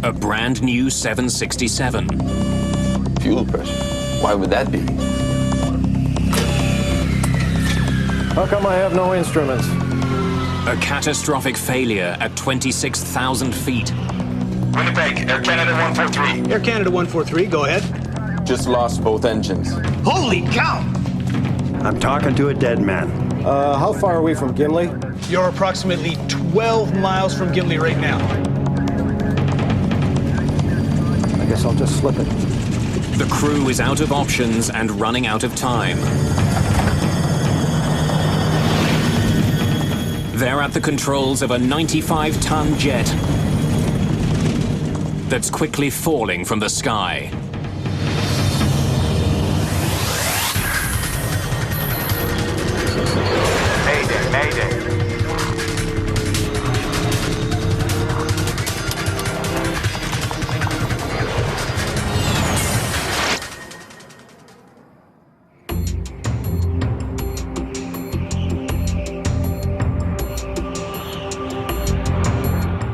A brand new 767. Fuel pressure. Why would that be? How come I have no instruments? A catastrophic failure at 26,000 feet. Winnipeg, Air Canada 143. Air Canada 143, go ahead. Just lost both engines. Holy cow! I'm talking to a dead man. How far are we from Gimli? You're approximately 12 miles from Gimli right now. I guess I'll just slip it. The crew is out of options and running out of time. They're at the controls of a 95-ton jet that's quickly falling from the sky. Mayday, mayday.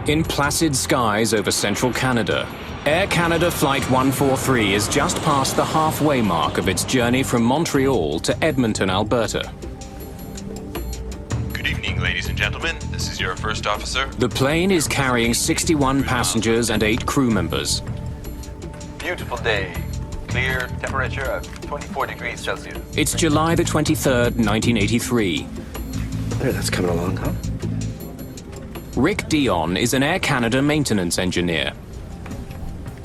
In placid skies over central Canada, Air Canada Flight 143 is just past the halfway mark of its journey from Montreal to Edmonton, Alberta. Good evening, ladies and gentlemen. This is your first officer. The plane is carrying 61 passengers and 8 crew members. Beautiful day. Clear, temperature of 24 degrees Celsius. It's July the 23rd, 1983. There, that's coming along, huh? Rick Dion is an Air Canada maintenance engineer.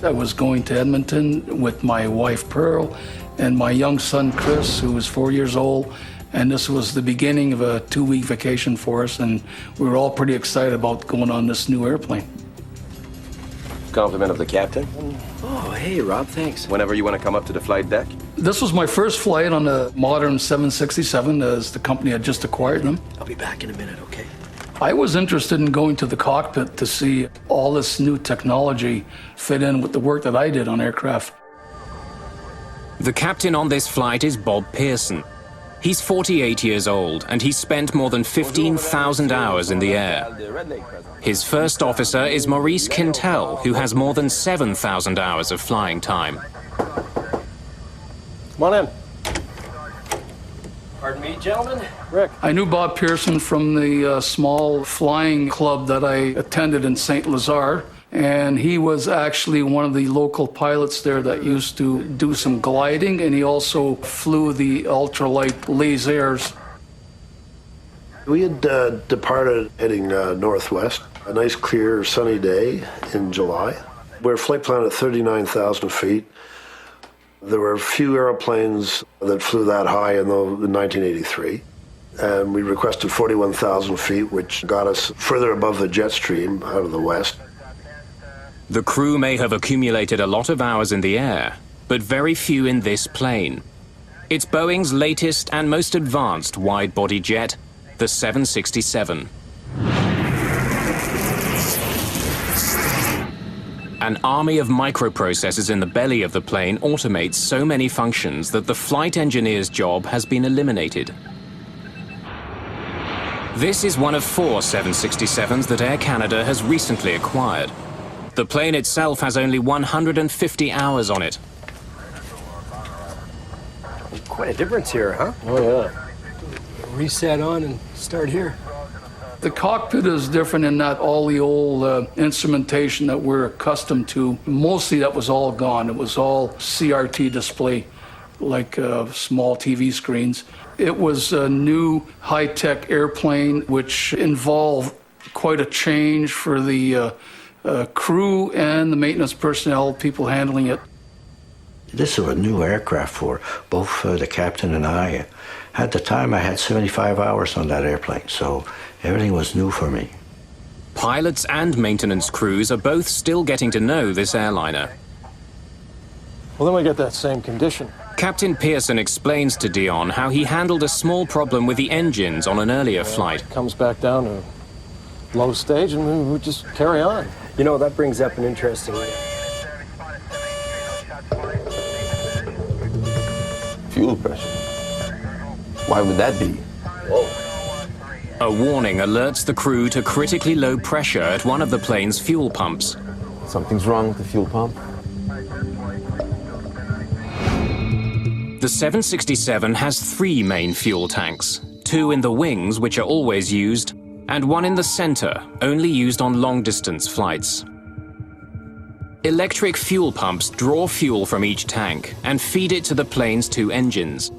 I was going to Edmonton with my wife Pearl and my young son Chris, who was 4 years old, and this was the beginning of a 2-week vacation for us, and we were all pretty excited about going on this new airplane. Compliment of the captain. Oh, hey, Rob, thanks. Whenever you want to come up to the flight deck. This was my first flight on a modern 767, as the company had just acquired them. I'll be back in a minute, okay? I was interested in going to the cockpit to see all this new technology fit in with the work that I did on aircraft. The captain on this flight is Bob Pearson. He's 48 years old, and he's spent more than 15,000 hours in the air. His first officer is Maurice Quintel, who has more than 7,000 hours of flying time. Come on in. Pardon me, gentlemen? Rick. I knew Bob Pearson from the small flying club that I attended in St. Lazare, and he was actually one of the local pilots there that used to do some gliding, and he also flew the ultralight lasers. We had departed heading northwest, a nice clear sunny day in July. We're flight plan at 39,000 feet. There were a few airplanes that flew that high in 1983. And we requested 41,000 feet, which got us further above the jet stream out of the west. The crew may have accumulated a lot of hours in the air, but very few in this plane. It's Boeing's latest and most advanced wide-body jet, the 767. An army of microprocessors in the belly of the plane automates so many functions that the flight engineer's job has been eliminated. This is one of 4 767s that Air Canada has recently acquired. The plane itself has only 150 hours on it. Quite a difference here, huh? Oh, yeah. Reset on and start here. The cockpit is different in that all the old instrumentation that we're accustomed to, mostly that was all gone. It was all CRT display, like small TV screens. It was a new high-tech airplane, which involved quite a change for the crew and the maintenance personnel, people handling it. This was a new aircraft for both the captain and I. At the time, I had 75 hours on that airplane, so everything was new for me. Pilots and maintenance crews are both still getting to know this airliner. Well, then we get that same condition. Captain Pearson explains to Dion how he handled a small problem with the engines on an earlier flight. Comes back down to low stage and we just carry on. You know, that brings up an interesting... Fuel pressure. Why would that be? A warning alerts the crew to critically low pressure at one of the plane's fuel pumps. Something's wrong with the fuel pump. The 767 has 3 main fuel tanks, 2 in the wings, which are always used, and 1 in the center, only used on long-distance flights. Electric fuel pumps draw fuel from each tank and feed it to the plane's 2 engines.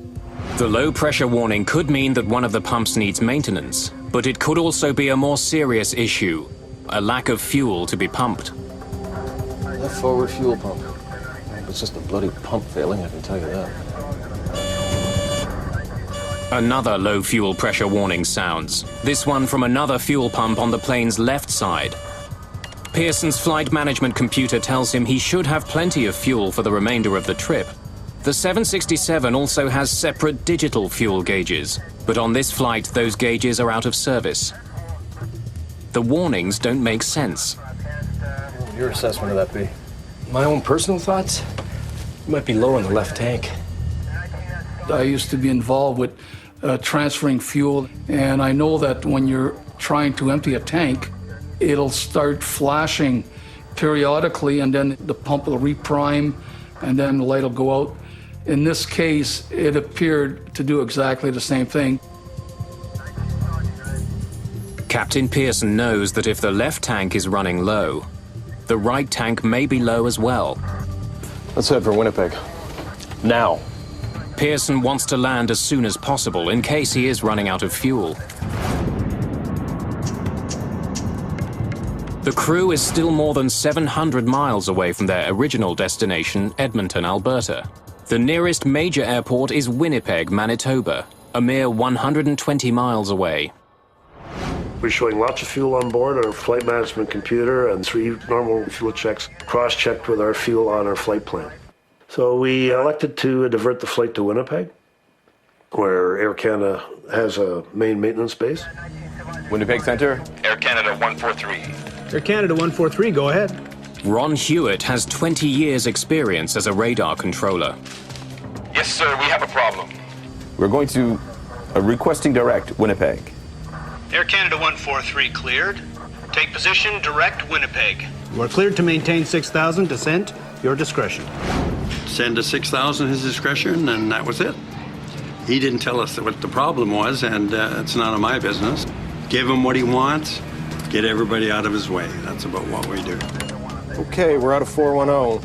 The low-pressure warning could mean that one of the pumps needs maintenance, but it could also be a more serious issue, a lack of fuel to be pumped. That forward fuel pump. It's just a bloody pump failing, I can tell you that. Another low fuel pressure warning sounds, this one from another fuel pump on the plane's left side. Pearson's flight management computer tells him he should have plenty of fuel for the remainder of the trip. The 767 also has separate digital fuel gauges, but on this flight those gauges are out of service. The warnings don't make sense. What would your assessment of that be? My own personal thoughts? It might be low in the left tank. I used to be involved with transferring fuel, and I know that when you're trying to empty a tank, it'll start flashing periodically, and then the pump will reprime, and then the light will go out. In this case, it appeared to do exactly the same thing. Captain Pearson knows that if the left tank is running low, the right tank may be low as well. Let's head for Winnipeg. Now. Pearson wants to land as soon as possible in case he is running out of fuel. The crew is still more than 700 miles away from their original destination, Edmonton, Alberta. The nearest major airport is Winnipeg, Manitoba, a mere 120 miles away. We're showing lots of fuel on board our flight management computer and 3 normal fuel checks, cross-checked with our fuel on our flight plan. So we elected to divert the flight to Winnipeg, where Air Canada has a main maintenance base. Winnipeg Center. Air Canada 143. Air Canada 143, go ahead. Ron Hewitt has 20 years' experience as a radar controller. Yes, sir, we have a problem. We're going to requesting direct Winnipeg. Air Canada 143 cleared. Take position, direct Winnipeg. You are cleared to maintain 6,000, descent, your discretion. Send to 6,000 his discretion, and that was it. He didn't tell us what the problem was, and it's none of my business. Give him what he wants, get everybody out of his way. That's about what we do. Okay, we're out of 410.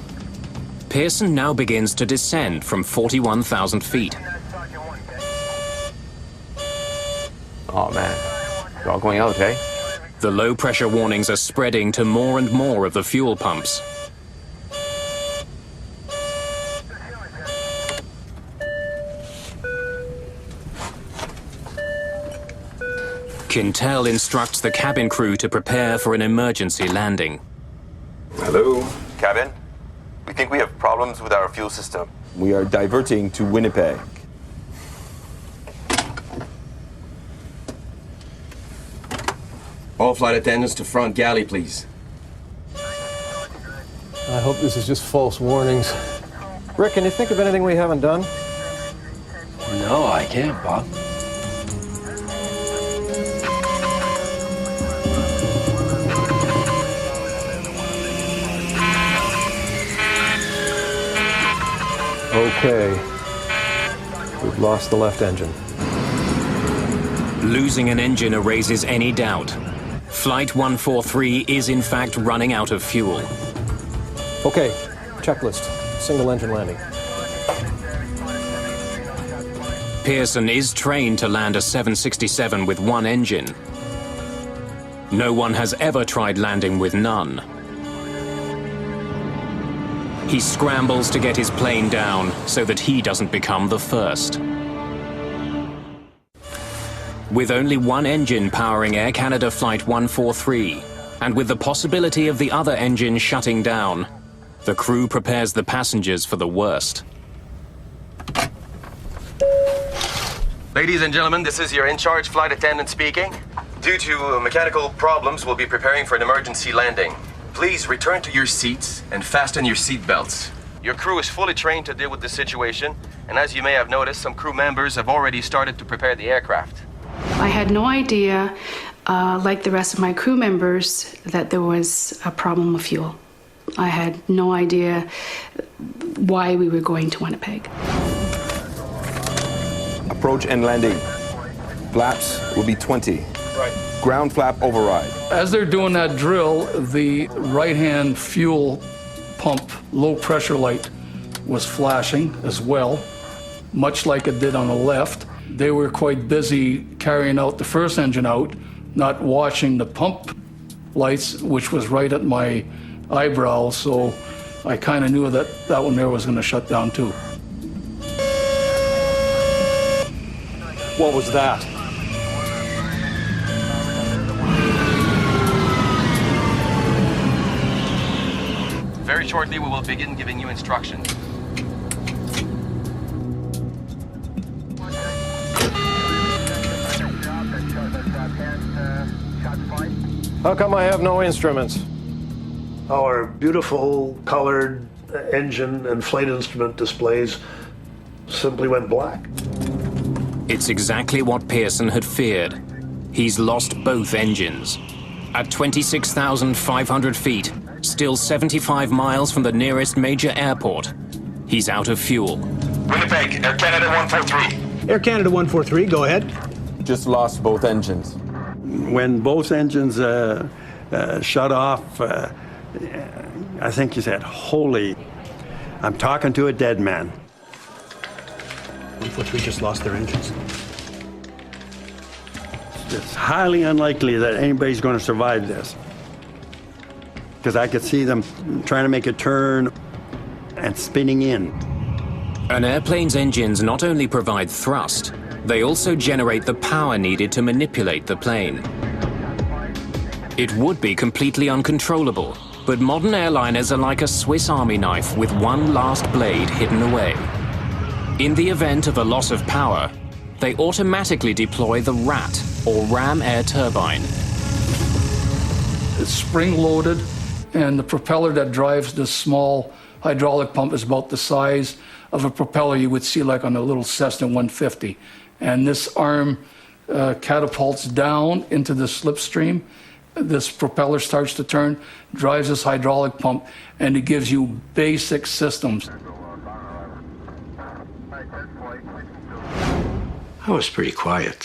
Pearson now begins to descend from 41,000 feet. Oh man, we're all going out, eh? The low-pressure warnings are spreading to more and more of the fuel pumps. Quintel instructs the cabin crew to prepare for an emergency landing. Hello? Cabin? We think we have problems with our fuel system. We are diverting to Winnipeg. All flight attendants to front galley, please. I hope this is just false warnings. Rick, can you think of anything we haven't done? No, I can't, Bob. Okay. We've lost the left engine. Losing an engine erases any doubt. Flight 143 is in fact running out of fuel. Okay, checklist. Single engine landing. Pearson is trained to land a 767 with 1 engine. No one has ever tried landing with none. He scrambles to get his plane down so that he doesn't become the first. With only 1 engine powering Air Canada Flight 143, and with the possibility of the other engine shutting down, the crew prepares the passengers for the worst. Ladies and gentlemen, this is your in-charge flight attendant speaking. Due to mechanical problems, we'll be preparing for an emergency landing. Please return to your seats and fasten your seat belts. Your crew is fully trained to deal with this situation, and as you may have noticed, some crew members have already started to prepare the aircraft. I had no idea, like the rest of my crew members, that there was a problem with fuel. I had no idea why we were going to Winnipeg. Approach and landing. Flaps will be 20. Right. Ground flap override. As they're doing that drill, the right-hand fuel pump low pressure light was flashing as well, much like it did on the left. They were quite busy carrying out the first engine out, not watching the pump lights, which was right at my eyebrow, so I kind of knew that that one there was going to shut down too. What was that? Very shortly, we will begin giving you instructions. How come I have no instruments? Our beautiful colored engine and flight instrument displays simply went black. It's exactly what Pearson had feared. He's lost both engines. At 26,500 feet, still 75 miles from the nearest major airport, he's out of fuel. Winnipeg, Air Canada 143. Air Canada 143, go ahead. Just lost both engines. When both engines shut off, I think he said, "Holy, I'm talking to a dead man." 143 just lost their engines. It's highly unlikely that anybody's going to survive this. Because I could see them trying to make a turn and spinning in. An airplane's engines not only provide thrust, they also generate the power needed to manipulate the plane. It would be completely uncontrollable, but modern airliners are like a Swiss Army knife with one last blade hidden away. In the event of a loss of power, they automatically deploy the RAT, or ram air turbine. It's spring-loaded, and the propeller that drives this small hydraulic pump is about the size of a propeller you would see like on a little Cessna 150. And this arm catapults down into the slipstream. This propeller starts to turn, drives this hydraulic pump, and it gives you basic systems. I was pretty quiet,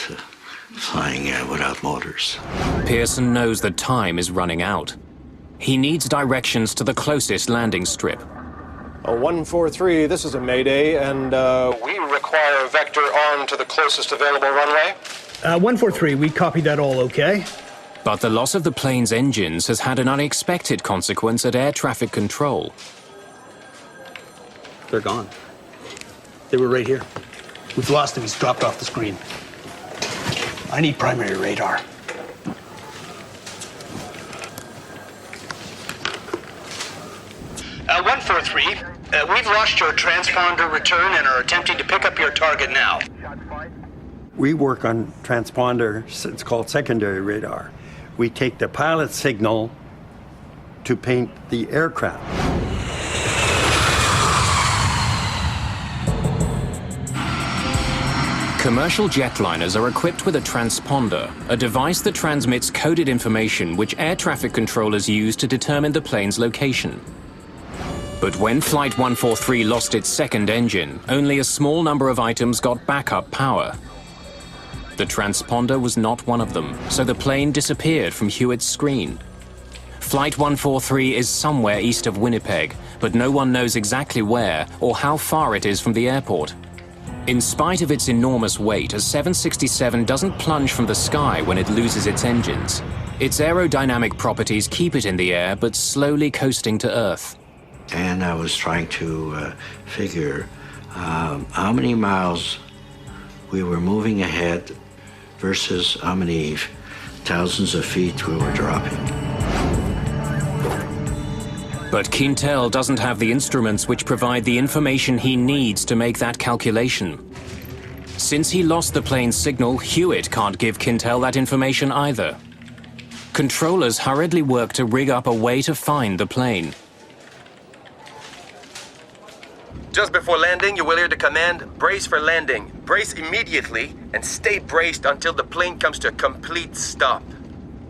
flying without motors. Pearson knows that time is running out. He needs directions to the closest landing strip. 143, this is a mayday, and we require a vector on to the closest available runway. 143, we copied that all okay. But the loss of the plane's engines has had an unexpected consequence at air traffic control. They're gone. They were right here. We've lost him. He's dropped off the screen. I need primary radar. Uh, 143, we've lost your transponder return and are attempting to pick up your target now. We work on transponder, it's called secondary radar. We take the pilot signal to paint the aircraft. Commercial jetliners are equipped with a transponder, a device that transmits coded information which air traffic controllers use to determine the plane's location. But when Flight 143 lost its second engine, only a small number of items got backup power. The transponder was not one of them, so the plane disappeared from Hewitt's screen. Flight 143 is somewhere east of Winnipeg, but no one knows exactly where or how far it is from the airport. In spite of its enormous weight, a 767 doesn't plunge from the sky when it loses its engines. Its aerodynamic properties keep it in the air, but slowly coasting to Earth. And I was trying to figure how many miles we were moving ahead versus how many thousands of feet we were dropping. But Quintel doesn't have the instruments which provide the information he needs to make that calculation. Since he lost the plane's signal, Hewitt can't give Quintel that information either. Controllers hurriedly work to rig up a way to find the plane. Just before landing, you will hear the command, brace for landing. Brace immediately and stay braced until the plane comes to a complete stop.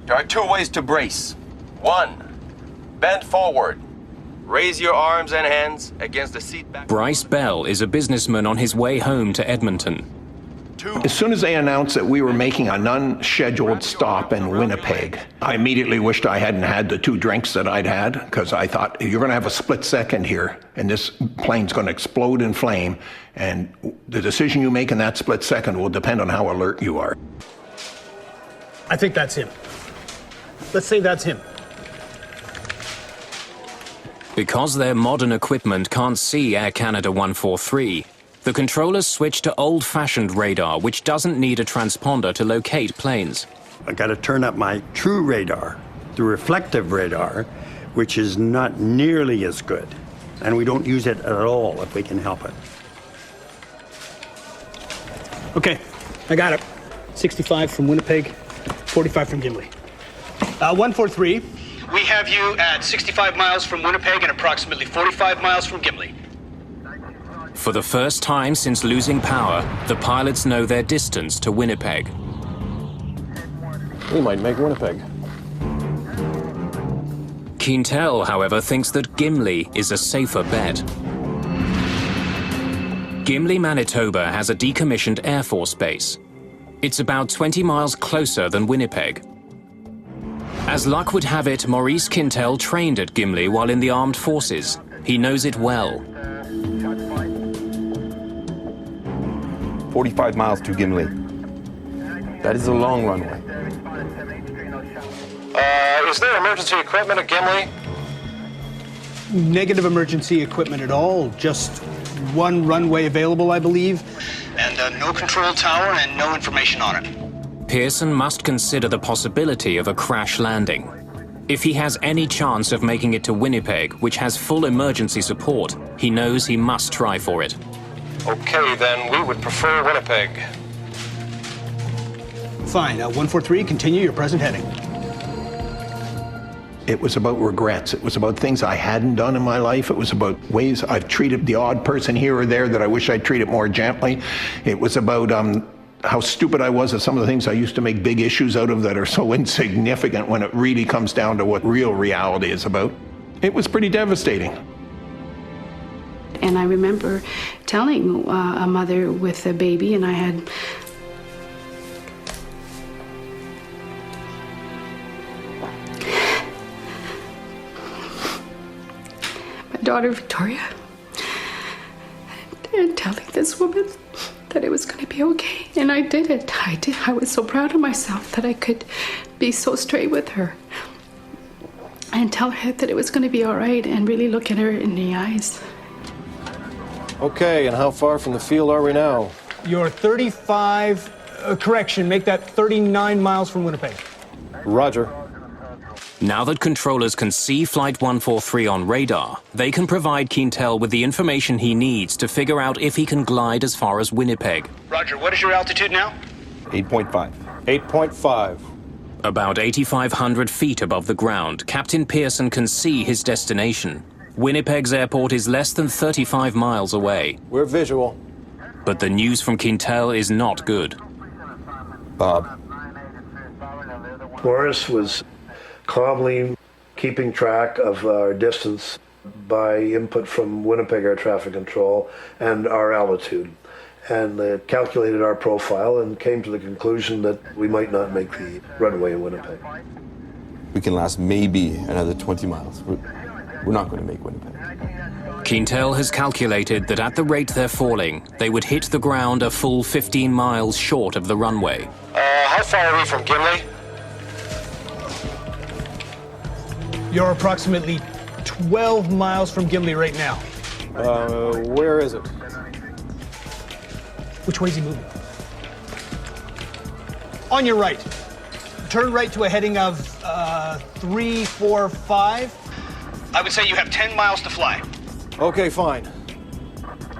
There are two ways to brace. 1, bend forward. Raise your arms and hands against the seat back. Bryce Bell is a businessman on his way home to Edmonton. As soon as they announced that we were making an unscheduled stop in Winnipeg, I immediately wished I hadn't had the 2 drinks that I'd had, because I thought, you're going to have a split second here, and this plane's going to explode in flame, and the decision you make in that split second will depend on how alert you are. I think that's him. Let's say that's him. Because their modern equipment can't see Air Canada 143, the controllers switch to old-fashioned radar, which doesn't need a transponder to locate planes. I got to turn up my true radar, the reflective radar, which is not nearly as good. And we don't use it at all if we can help it. Okay, I got it. 65 from Winnipeg, 45 from Gimli. 143. We have you at 65 miles from Winnipeg and approximately 45 miles from Gimli. For the first time since losing power, the pilots know their distance to Winnipeg. We might make Winnipeg. Quintel, however, thinks that Gimli is a safer bet. Gimli, Manitoba has a decommissioned Air Force base. It's about 20 miles closer than Winnipeg. As luck would have it, Maurice Quintel trained at Gimli while in the armed forces. He knows it well. 45 miles to Gimli. That is a long runway. Is there emergency equipment at Gimli? Negative emergency equipment at all. Just 1 runway available, I believe. And no control tower and no information on it. Pearson must consider the possibility of a crash landing. If he has any chance of making it to Winnipeg, which has full emergency support, he knows he must try for it. Okay, then we would prefer Winnipeg. Fine. 143, continue your present heading. It was about regrets. It was about things I hadn't done in my life. It was about ways I've treated the odd person here or there that I wish I'd treated more gently. It was about how stupid I was at some of the things I used to make big issues out of that are so insignificant when it really comes down to what real reality is about. It was pretty devastating. And I remember telling a mother with a baby, and I had my daughter Victoria, and telling this woman that it was going to be okay. And I did it. I was so proud of myself that I could be so straight with her and tell her that it was going to be all right and really look at her in the eyes. Okay, and how far from the field are we now? You're 35, correction, make that 39 miles from Winnipeg. Roger. Now that controllers can see Flight 143 on radar, they can provide Quintel with the information he needs to figure out if he can glide as far as Winnipeg. Roger, what is your altitude now? 8.5. 8.5. About 8,500 feet above the ground, Captain Pearson can see his destination. Winnipeg's airport is less than 35 miles away. We're visual. But the news from Quintel is not good. Bob. Morris was calmly keeping track of our distance by input from Winnipeg Air Traffic Control and our altitude. And they calculated our profile and came to the conclusion that we might not make the runway in Winnipeg. We can last maybe another 20 miles. We're not going to make Winnipeg. Quintel has calculated that at the rate they're falling, they would hit the ground a full 15 miles short of the runway. How far are we from Gimli? You're approximately 12 miles from Gimli right now. Where is it? Which way is he moving? On your right. Turn right to a heading of 345. I would say you have 10 miles to fly. Okay, fine.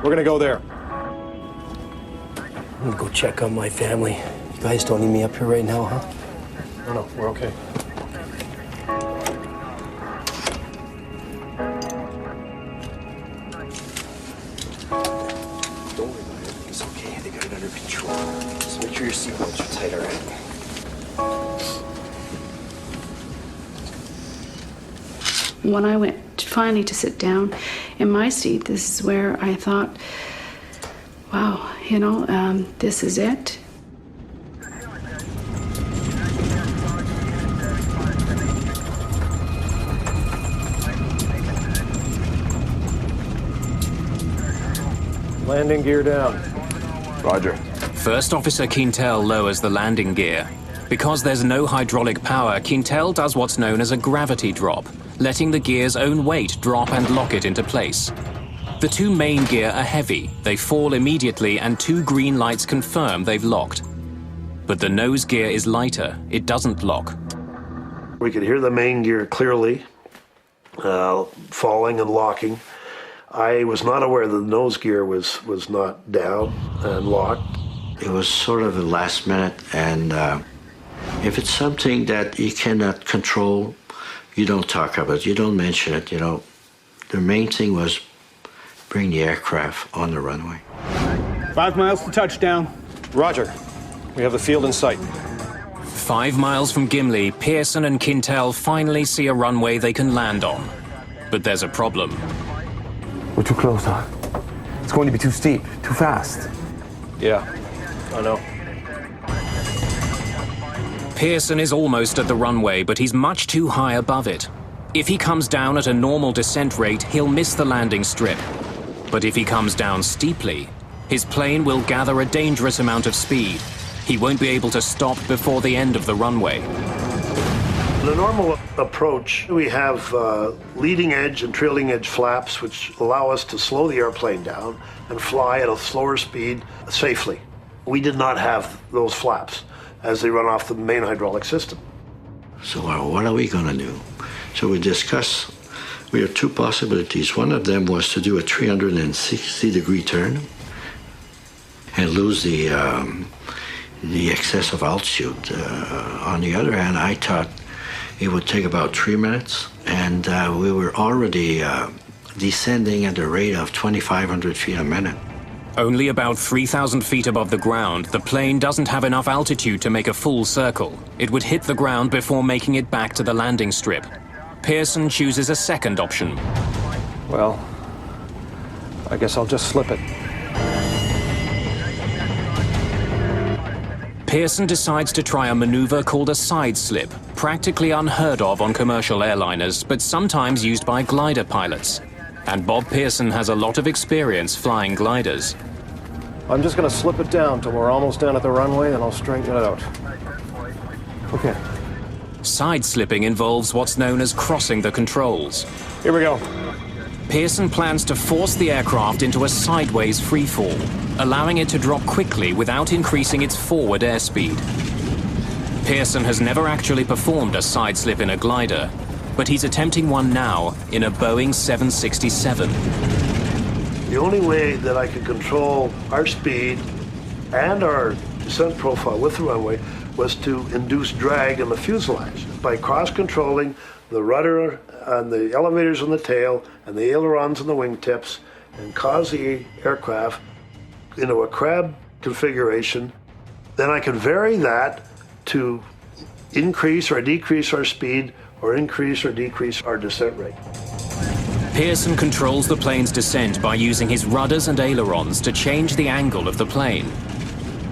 We're gonna go there. I'm gonna go check on my family. You guys don't need me up here right now, huh? No, we're okay. Don't worry about it. It's okay. They got it under control. Just make sure your seatbelts are tight, all right? When I went finally to sit down in my seat, this is where I thought, wow, you know, this is it. Landing gear down. Roger. First Officer Quintel lowers the landing gear. Because there's no hydraulic power, Quintel does what's known as a gravity drop, letting the gear's own weight drop and lock it into place. The two main gear are heavy, they fall immediately, and two green lights confirm they've locked. But the nose gear is lighter, it doesn't lock. We could hear the main gear clearly, falling and locking. I was not aware that the nose gear was not down and locked. It was sort of a last minute, and if it's something that you cannot control, you don't talk about it, you don't mention it, you know. The main thing was bring the aircraft on the runway. 5 miles to touchdown. Roger. We have the field in sight. 5 miles from Gimli, Pearson and Quintel finally see a runway they can land on. But there's a problem. We're too close, huh? It's going to be too steep, too fast. Yeah, I know. Pearson is almost at the runway, but he's much too high above it. If he comes down at a normal descent rate, he'll miss the landing strip. But if he comes down steeply, his plane will gather a dangerous amount of speed. He won't be able to stop before the end of the runway. In a normal approach, we have leading edge and trailing edge flaps, which allow us to slow the airplane down and fly at a slower speed safely. We did not have those flaps as they run off the main hydraulic system. So what are we going to do? So we discussed, we have two possibilities. One of them was to do a 360-degree turn and lose the excess of altitude. On the other hand, I thought it would take about 3 minutes, and we were already descending at a rate of 2,500 feet a minute. Only about 3,000 feet above the ground, the plane doesn't have enough altitude to make a full circle. It would hit the ground before making it back to the landing strip. Pearson chooses a second option. Well, I guess I'll just slip it. Pearson decides to try a maneuver called a side slip, practically unheard of on commercial airliners, but sometimes used by glider pilots. And Bob Pearson has a lot of experience flying gliders. I'm just going to slip it down till we're almost down at the runway, and I'll straighten it out. Okay. Side slipping involves what's known as crossing the controls. Here we go. Pearson plans to force the aircraft into a sideways freefall, allowing it to drop quickly without increasing its forward airspeed. Pearson has never actually performed a side slip in a glider, but he's attempting one now in a Boeing 767. The only way that I could control our speed and our descent profile with the runway was to induce drag in the fuselage by cross-controlling the rudder and the elevators on the tail and the ailerons and the wingtips, and cause the aircraft into a crab configuration. Then I could vary that to increase or decrease our speed or increase or decrease our descent rate. Pearson controls the plane's descent by using his rudders and ailerons to change the angle of the plane.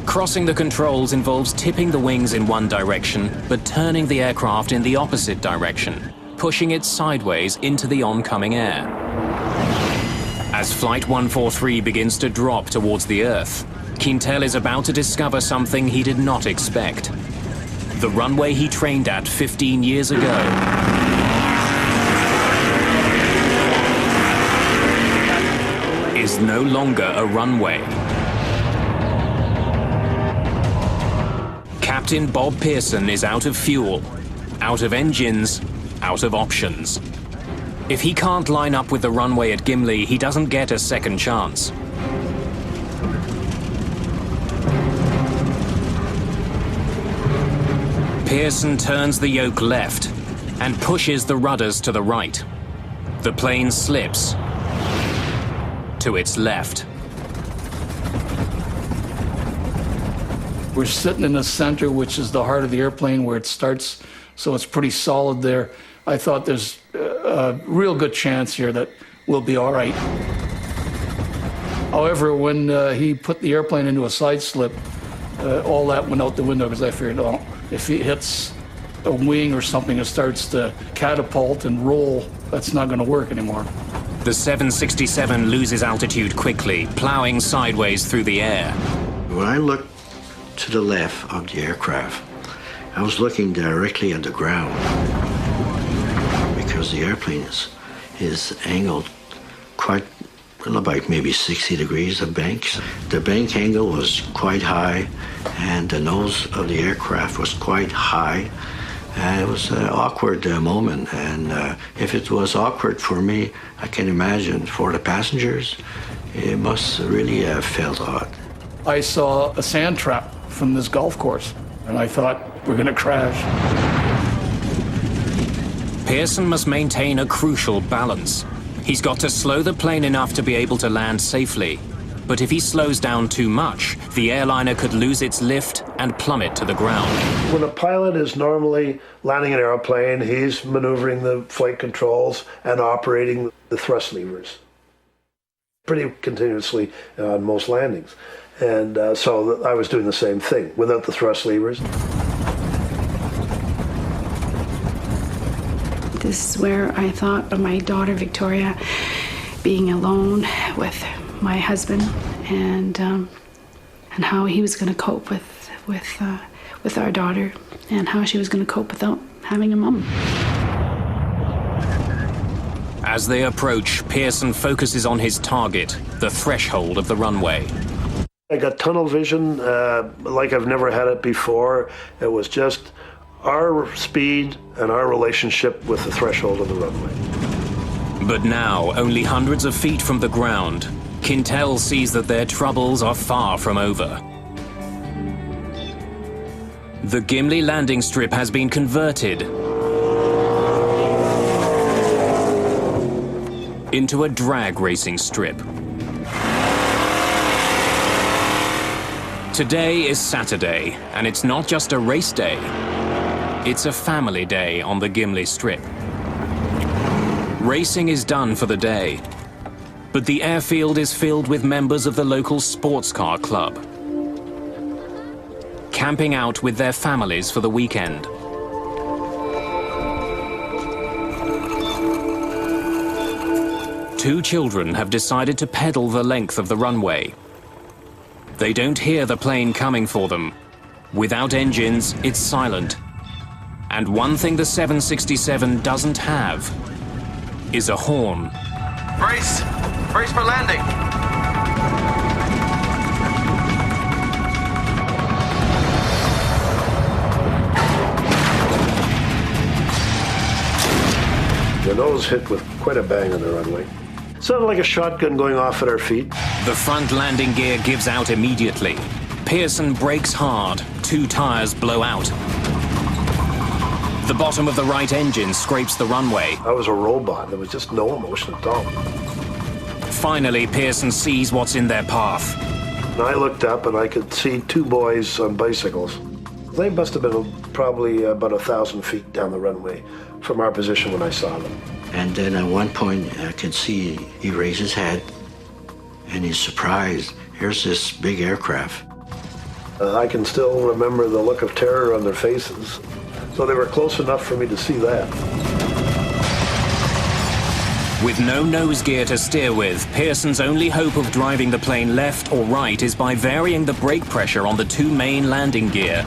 Crossing the controls involves tipping the wings in one direction, but turning the aircraft in the opposite direction, pushing it sideways into the oncoming air. As Flight 143 begins to drop towards the Earth, Quintel is about to discover something he did not expect. The runway he trained at 15 years ago is no longer a runway. Captain Bob Pearson is out of fuel, out of engines, out of options. If he can't line up with the runway at Gimli, he doesn't get a second chance. Pearson turns the yoke left and pushes the rudders to the right. The plane slips to its left. We're sitting in the center, which is the heart of the airplane where it starts, so it's pretty solid there. I thought there's a real good chance here that we'll be all right. However, when he put the airplane into a side slip, all that went out the window because I figured, oh, if he hits a wing or something and starts to catapult and roll, that's not going to work anymore. The 767 loses altitude quickly, plowing sideways through the air. When I looked to the left of the aircraft, I was looking directly at the ground because the airplane is angled quite, well, about maybe 60 degrees of banks. The bank angle was quite high and the nose of the aircraft was quite high. And it was an awkward moment, and if it was awkward for me, I can imagine for the passengers, it must really have felt odd. I saw a sand trap from this golf course, and I thought, we're going to crash. Pearson must maintain a crucial balance. He's got to slow the plane enough to be able to land safely. But if he slows down too much, the airliner could lose its lift and plummet to the ground. When a pilot is normally landing an airplane, he's maneuvering the flight controls and operating the thrust levers pretty continuously on most landings. And so I was doing the same thing without the thrust levers. This is where I thought of my daughter Victoria being alone with my husband, and how he was going to cope with our daughter, and how she was going to cope without having a mom. As they approach, Pearson focuses on his target, the threshold of the runway. I got tunnel vision like I've never had it before. It was just our speed and our relationship with the threshold of the runway. But now, only hundreds of feet from the ground, Quintel sees that their troubles are far from over. The Gimli landing strip has been converted into a drag racing strip. Today is Saturday, and it's not just a race day. It's a family day on the Gimli strip. Racing is done for the day, but the airfield is filled with members of the local sports car club, camping out with their families for the weekend. Two children have decided to pedal the length of the runway. They don't hear the plane coming for them. Without engines, it's silent. And one thing the 767 doesn't have is a horn. Brace! Brace for landing! The nose hit with quite a bang on the runway. Sounded like a shotgun going off at our feet. The front landing gear gives out immediately. Pearson brakes hard. Two tires blow out. The bottom of the right engine scrapes the runway. I was a robot. There was just no emotion at all. Finally, Pearson sees what's in their path. And I looked up and I could see two boys on bicycles. They must have been probably about 1,000 feet down the runway from our position when I saw them. And then at one point, I could see he raised his head and he's surprised. Here's this big aircraft. I can still remember the look of terror on their faces. So they were close enough for me to see that. With no nose gear to steer with, Pearson's only hope of driving the plane left or right is by varying the brake pressure on the two main landing gear.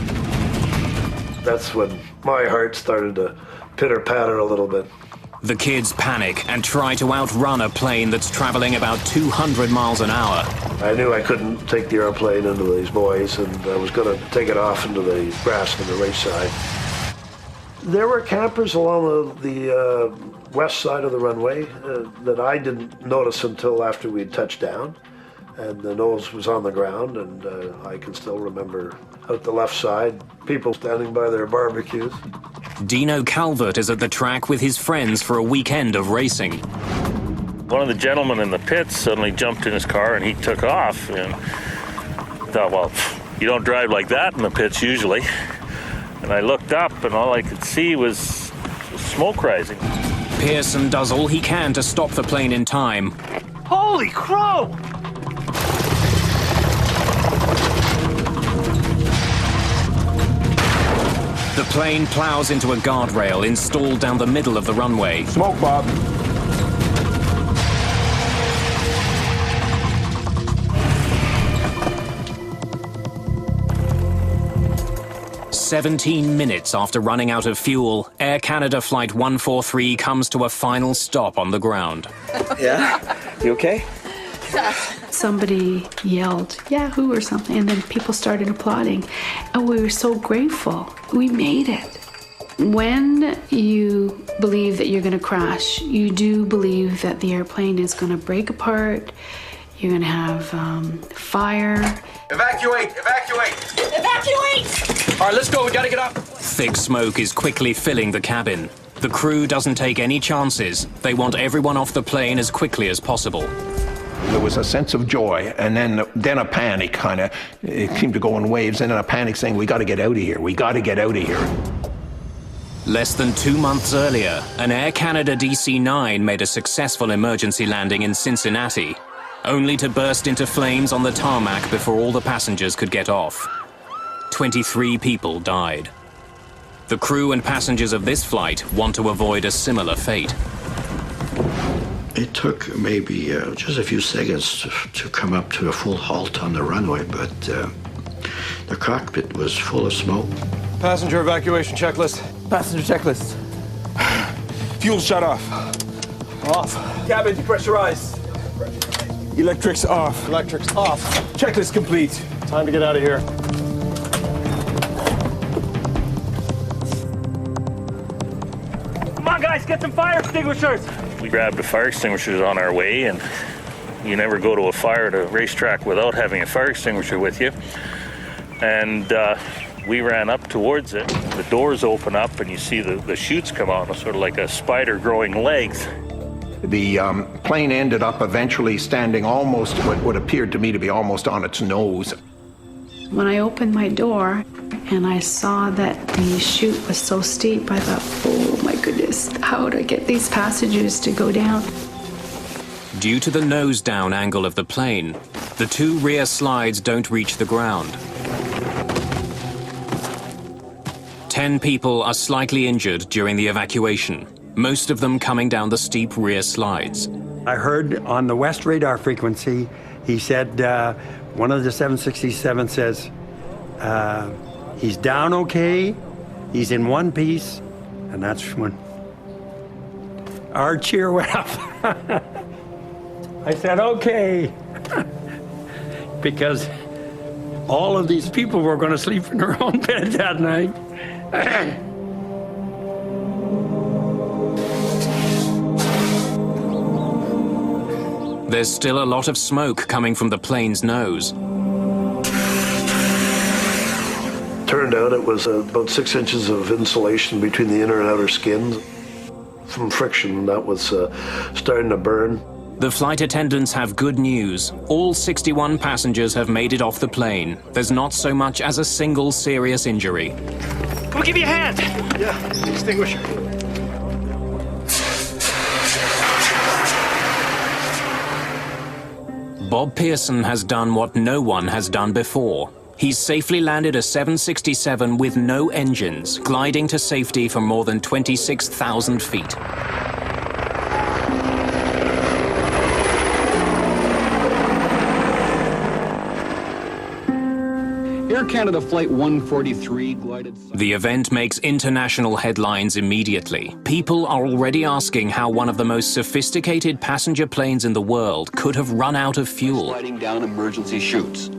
That's when my heart started to pitter-patter a little bit. The kids panic and try to outrun a plane that's traveling about 200 miles an hour. I knew I couldn't take the airplane into these boys, and I was going to take it off into the grass on the right side. There were campers along the west side of the runway that I didn't notice until after we'd touched down, and the nose was on the ground, and I can still remember out the left side, people standing by their barbecues. Dino Calvert is at the track with his friends for a weekend of racing. One of the gentlemen in the pits suddenly jumped in his car and he took off, and I thought, well, you don't drive like that in the pits usually. And I looked up and all I could see was smoke rising. Pearson does all he can to stop the plane in time. Holy crow! The plane plows into a guardrail installed down the middle of the runway. Smoke, Bob. "17 minutes after running out of fuel, Air Canada Flight 143 comes to a final stop on the ground. Yeah? You okay? Somebody yelled, "Yahoo!" or something, and then people started applauding. And we were so grateful. We made it. When you believe that you're going to crash, you do believe that the airplane is going to break apart, you're going to have fire. Evacuate! Evacuate! Evacuate! All right, let's go. We got to get up. Thick smoke is quickly filling the cabin. The crew doesn't take any chances. They want everyone off the plane as quickly as possible. There was a sense of joy, and then a panic kind of, it seemed to go in waves, and then a panic saying, we got to get out of here, we got to get out of here. Less than 2 months earlier, an Air Canada DC-9 made a successful emergency landing in Cincinnati, only to burst into flames on the tarmac before all the passengers could get off. 23 people died. The crew and passengers of this flight want to avoid a similar fate. It took maybe just a few seconds to come up to a full halt on the runway, but the cockpit was full of smoke. Passenger evacuation checklist. Passenger checklist. Fuel shut off. Off. Cabin depressurized. Electrics off. Electrics off. Checklist complete. Time to get out of here. Come on, guys, get some fire extinguishers. We grabbed the fire extinguishers on our way, and you never go to a fire at a racetrack without having a fire extinguisher with you. And we ran up towards it. The doors open up, and you see the chutes come out, sort of like a spider growing legs. The plane ended up eventually standing almost what appeared to me to be almost on its nose. When I opened my door and I saw that the chute was so steep, I thought, oh my goodness, how would I get these passengers to go down? Due to the nose-down angle of the plane, the 2 rear slides don't reach the ground. 10 people are slightly injured during the evacuation, most of them coming down the steep rear slides. I heard on the west radar frequency, he said, one of the 767 says, he's down okay, he's in one piece, and that's when our cheer went up. I said, okay, because all of these people were going to sleep in their own bed that night. There's still a lot of smoke coming from the plane's nose. Turned out it was about 6 inches of insulation between the inner and outer skins. From friction, that was starting to burn. The flight attendants have good news. All 61 passengers have made it off the plane. There's not so much as a single serious injury. Can we give you a hand? Yeah, extinguisher. Bob Pearson has done what no one has done before. He's safely landed a 767 with no engines, gliding to safety from more than 26,000 feet. Air Canada Flight 143 glided... The event makes international headlines immediately. People are already asking how one of the most sophisticated passenger planes in the world could have run out of fuel. Sliding down emergency chutes.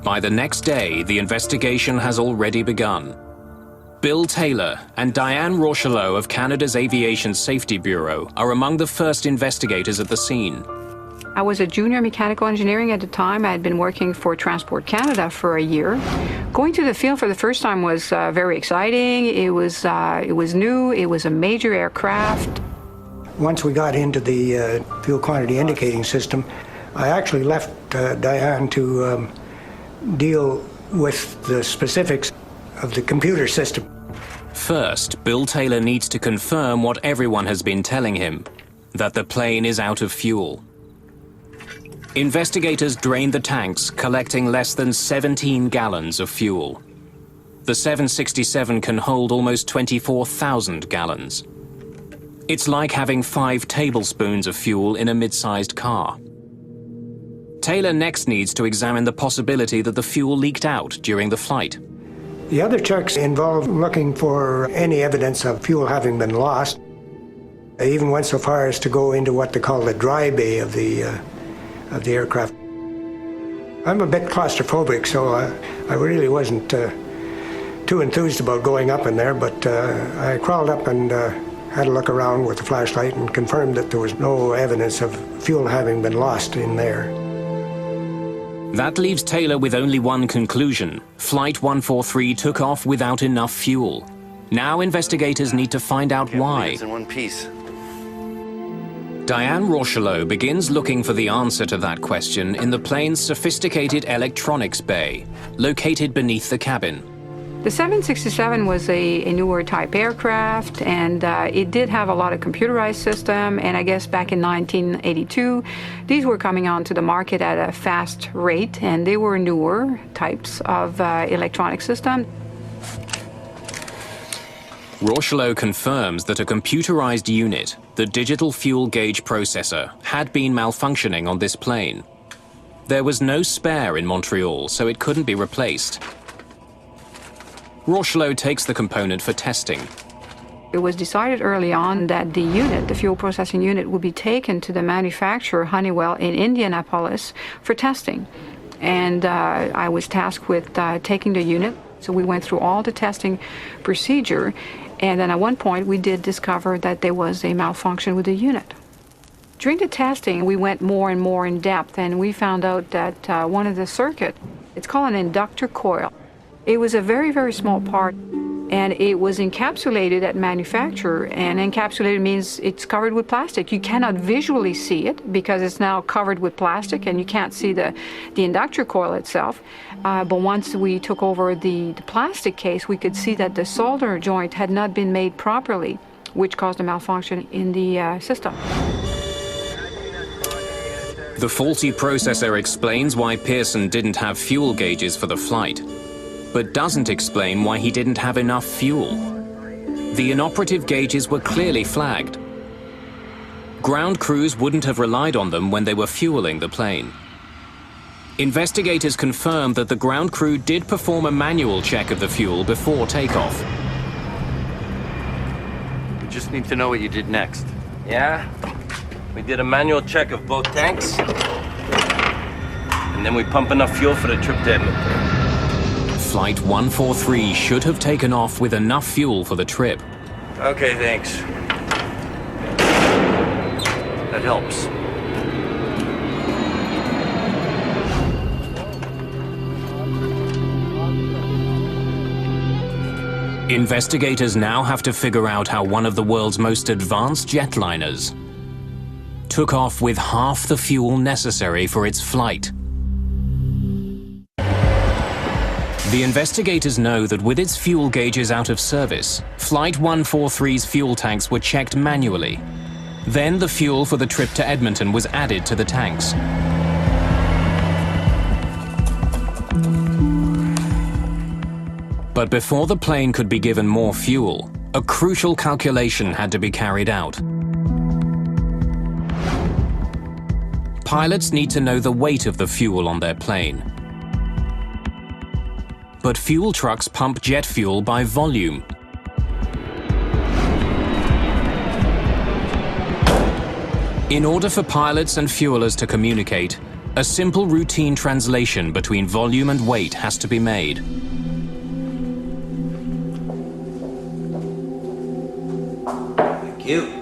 By the next day, the investigation has already begun. Bill Taylor and Diane Rochelot of Canada's Aviation Safety Bureau are among the first investigators at the scene. I was a junior mechanical engineering at the time. I had been working for Transport Canada for a year. Going to the field for the first time was very exciting. It was new. It was a major aircraft. Once we got into the fuel quantity indicating system, I actually left Diane to deal with the specifics. of the computer system. First, Bill Taylor needs to confirm what everyone has been telling him, that the plane is out of fuel. Investigators drained the tanks, collecting less than 17 gallons of fuel. The 767 can hold almost 24,000 gallons. It's like having 5 tablespoons of fuel in a mid-sized car. Taylor next needs to examine the possibility that the fuel leaked out during the flight. The other checks involved looking for any evidence of fuel having been lost. They even went so far as to go into what they call the dry bay of the aircraft. I'm a bit claustrophobic, so I really wasn't too enthused about going up in there, but I crawled up and had a look around with the flashlight and confirmed that there was no evidence of fuel having been lost in there. That leaves Taylor with only one conclusion. Flight 143 took off without enough fuel. Now investigators need to find out why. It's in one piece. Diane Rochelot begins looking for the answer to that question in the plane's sophisticated electronics bay, located beneath the cabin. The 767 was a newer type aircraft, and it did have a lot of computerized system, and I guess back in 1982, these were coming onto the market at a fast rate, and they were newer types of electronic system. Rochelot confirms that a computerized unit, the digital fuel gauge processor, had been malfunctioning on this plane. There was no spare in Montreal, so it couldn't be replaced. Rochelot takes the component for testing. It was decided early on that the unit, the fuel processing unit, would be taken to the manufacturer, Honeywell, in Indianapolis for testing. And I was tasked with taking the unit. So we went through all the testing procedure. And then at one point, we did discover that there was a malfunction with the unit. During the testing, we went more and more in depth, and we found out that one of the circuit, it's called an inductor coil. It was a very, very small part, and it was encapsulated at manufacture, and encapsulated means it's covered with plastic. You cannot visually see it because it's now covered with plastic, and you can't see the inductor coil itself. But once we took over the plastic case, we could see that the solder joint had not been made properly, which caused a malfunction in the system. The faulty processor explains why Pearson didn't have fuel gauges for the flight, but doesn't explain why he didn't have enough fuel. The inoperative gauges were clearly flagged. Ground crews wouldn't have relied on them when they were fueling the plane. Investigators confirmed that the ground crew did perform a manual check of the fuel before takeoff. We just need to know what you did next. Yeah? We did a manual check of both tanks, and then we pump enough fuel for the trip to Edmonton. Flight 143 should have taken off with enough fuel for the trip. Okay, thanks. That helps. Investigators now have to figure out how one of the world's most advanced jetliners took off with half the fuel necessary for its flight. The investigators know that with its fuel gauges out of service, Flight 143's fuel tanks were checked manually. Then the fuel for the trip to Edmonton was added to the tanks. But before the plane could be given more fuel, a crucial calculation had to be carried out. Pilots need to know the weight of the fuel on their plane. But fuel trucks pump jet fuel by volume. In order for pilots and fuelers to communicate, a simple routine translation between volume and weight has to be made. Thank you.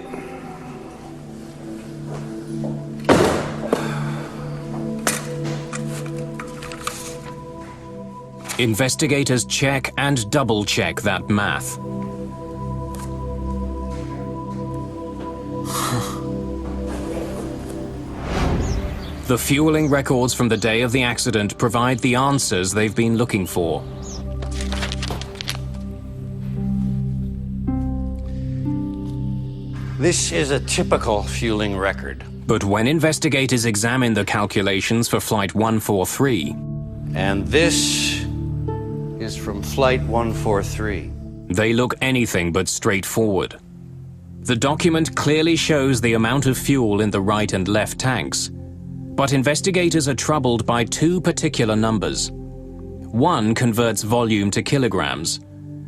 Investigators check and double-check that math. The fueling records from the day of the accident provide the answers they've been looking for. This is a typical fueling record. But when investigators examined the calculations for Flight 143... And this is from Flight 143. They look anything but straightforward. The document clearly shows the amount of fuel in the right and left tanks. But investigators are troubled by two particular numbers. One converts volume to kilograms.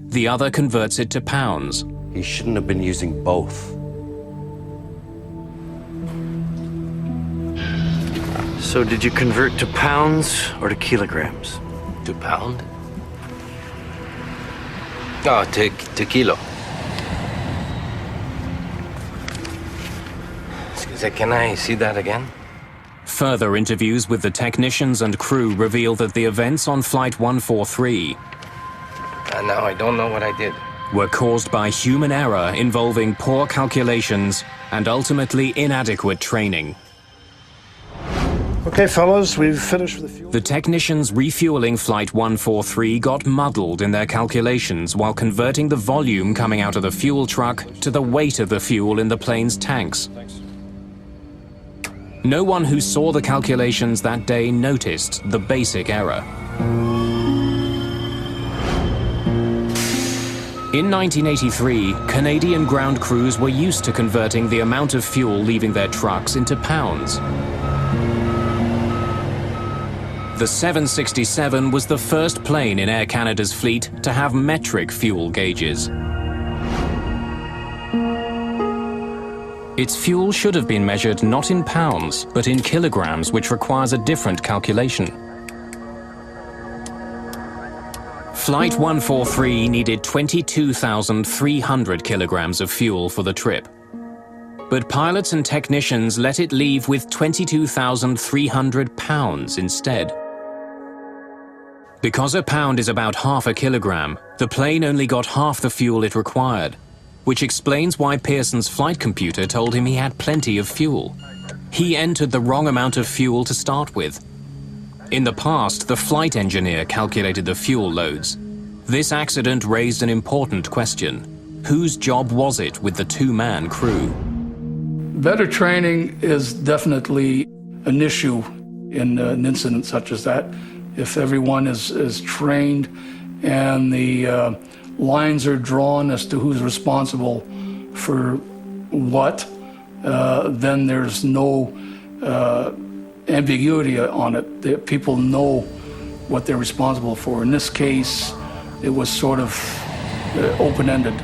The other converts it to pounds. He shouldn't have been using both. So did you convert to pounds or to kilograms? To pound? Oh, to kilo. Can I see that again? Further interviews with the technicians and crew reveal that the events on Flight 143 now I don't know what I did. Were caused by human error involving poor calculations and ultimately inadequate training. Okay, fellas, we've finished with the fuel. The technicians refueling Flight 143 got muddled in their calculations while converting the volume coming out of the fuel truck to the weight of the fuel in the plane's tanks. No one who saw the calculations that day noticed the basic error. In 1983, Canadian ground crews were used to converting the amount of fuel leaving their trucks into pounds. The 767 was the first plane in Air Canada's fleet to have metric fuel gauges. Its fuel should have been measured not in pounds, but in kilograms, which requires a different calculation. Flight 143 needed 22,300 kilograms of fuel for the trip. But pilots and technicians let it leave with 22,300 pounds instead. Because a pound is about half a kilogram, the plane only got half the fuel it required, which explains why Pearson's flight computer told him he had plenty of fuel. He entered the wrong amount of fuel to start with. In the past, the flight engineer calculated the fuel loads. This accident raised an important question. Whose job was it with the two-man crew? Better training is definitely an issue in an incident such as that. If everyone is trained and the lines are drawn as to who's responsible for what, then there's no ambiguity on it. People know what they're responsible for. In this case, it was sort of open-ended.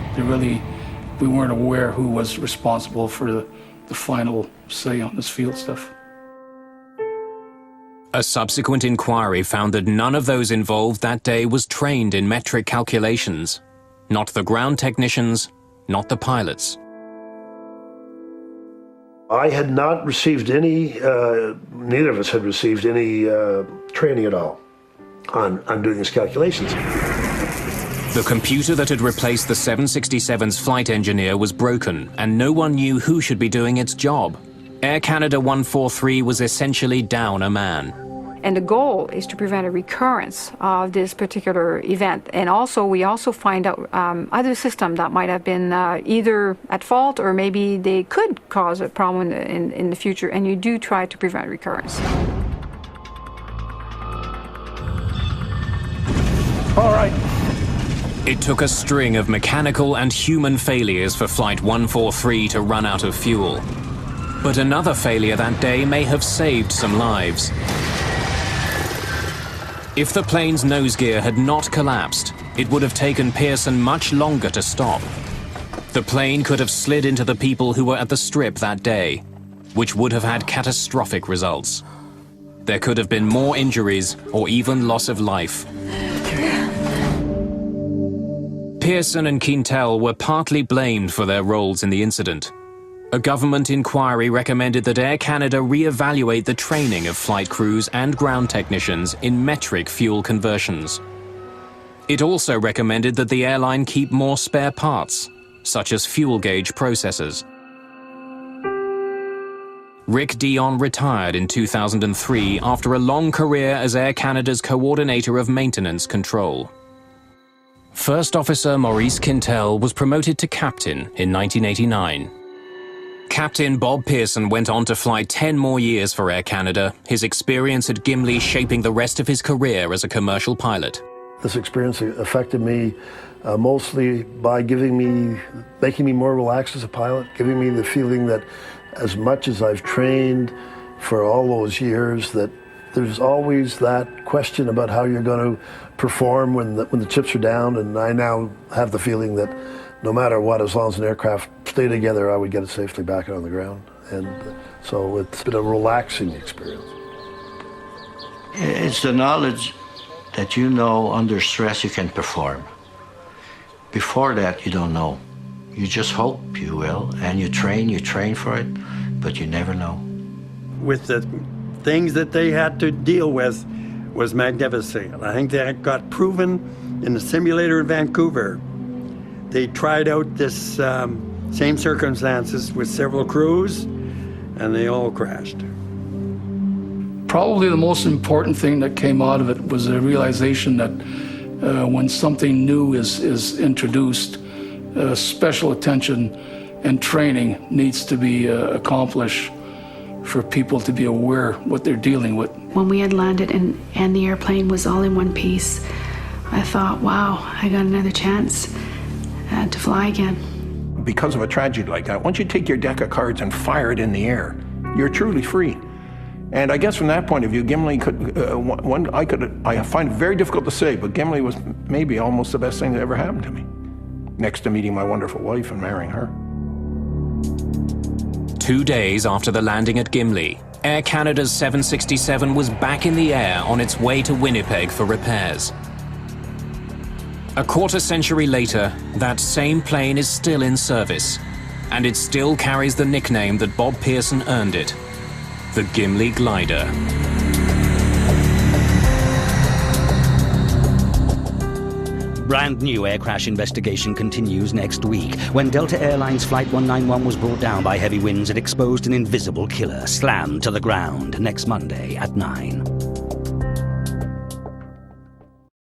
We weren't aware who was responsible for the final say on this field stuff. A subsequent inquiry found that none of those involved that day was trained in metric calculations. Not the ground technicians, not the pilots. I had not received any, neither of us had received any training at all on doing these calculations. The computer that had replaced the 767's flight engineer was broken, and no one knew who should be doing its job. Air Canada 143 was essentially down a man. And the goal is to prevent a recurrence of this particular event. And also, we also find out other systems that might have been either at fault or maybe they could cause a problem in the future, and you do try to prevent recurrence. All right. It took a string of mechanical and human failures for Flight 143 to run out of fuel. But another failure that day may have saved some lives. If the plane's nose gear had not collapsed, it would have taken Pearson much longer to stop. The plane could have slid into the people who were at the strip that day, which would have had catastrophic results. There could have been more injuries or even loss of life. Pearson and Quintel were partly blamed for their roles in the incident. A government inquiry recommended that Air Canada re-evaluate the training of flight crews and ground technicians in metric fuel conversions. It also recommended that the airline keep more spare parts, such as fuel gauge processors. Rick Dion retired in 2003 after a long career as Air Canada's coordinator of maintenance control. First Officer Maurice Quintel was promoted to captain in 1989. Captain Bob Pearson went on to fly 10 more years for Air Canada, his experience at Gimli shaping the rest of his career as a commercial pilot. This experience affected me mostly by making me more relaxed as a pilot, giving me the feeling that as much as I've trained for all those years, that there's always that question about how you're going to perform when the chips are down, and I now have the feeling that no matter what, as long as an aircraft stayed together, I would get it safely back on the ground. And so it's been a relaxing experience. It's the knowledge that you know under stress you can perform. Before that, you don't know. You just hope you will, and you train for it, but you never know. With the things that they had to deal with was magnificent. I think that got proven in the simulator in Vancouver. They tried out this same circumstances with several crews, and they all crashed. Probably the most important thing that came out of it was the realization that when something new is introduced, special attention and training needs to be accomplished for people to be aware what they're dealing with. When we had landed and the airplane was all in one piece, I thought, wow, I got another chance to fly again. Because of a tragedy like that, once you take your deck of cards and fire it in the air, you're truly free. And I guess from that point of view, Gimli I find it very difficult to say, but Gimli was maybe almost the best thing that ever happened to me, next to meeting my wonderful wife and marrying her. 2 days after the landing at Gimli, Air Canada's 767 was back in the air on its way to Winnipeg for repairs. A quarter century later, that same plane is still in service, and it still carries the nickname that Bob Pearson earned it, the Gimli Glider. Brand new air crash investigation continues next week when Delta Airlines Flight 191 was brought down by heavy winds and exposed an invisible killer slammed to the ground next Monday at 9.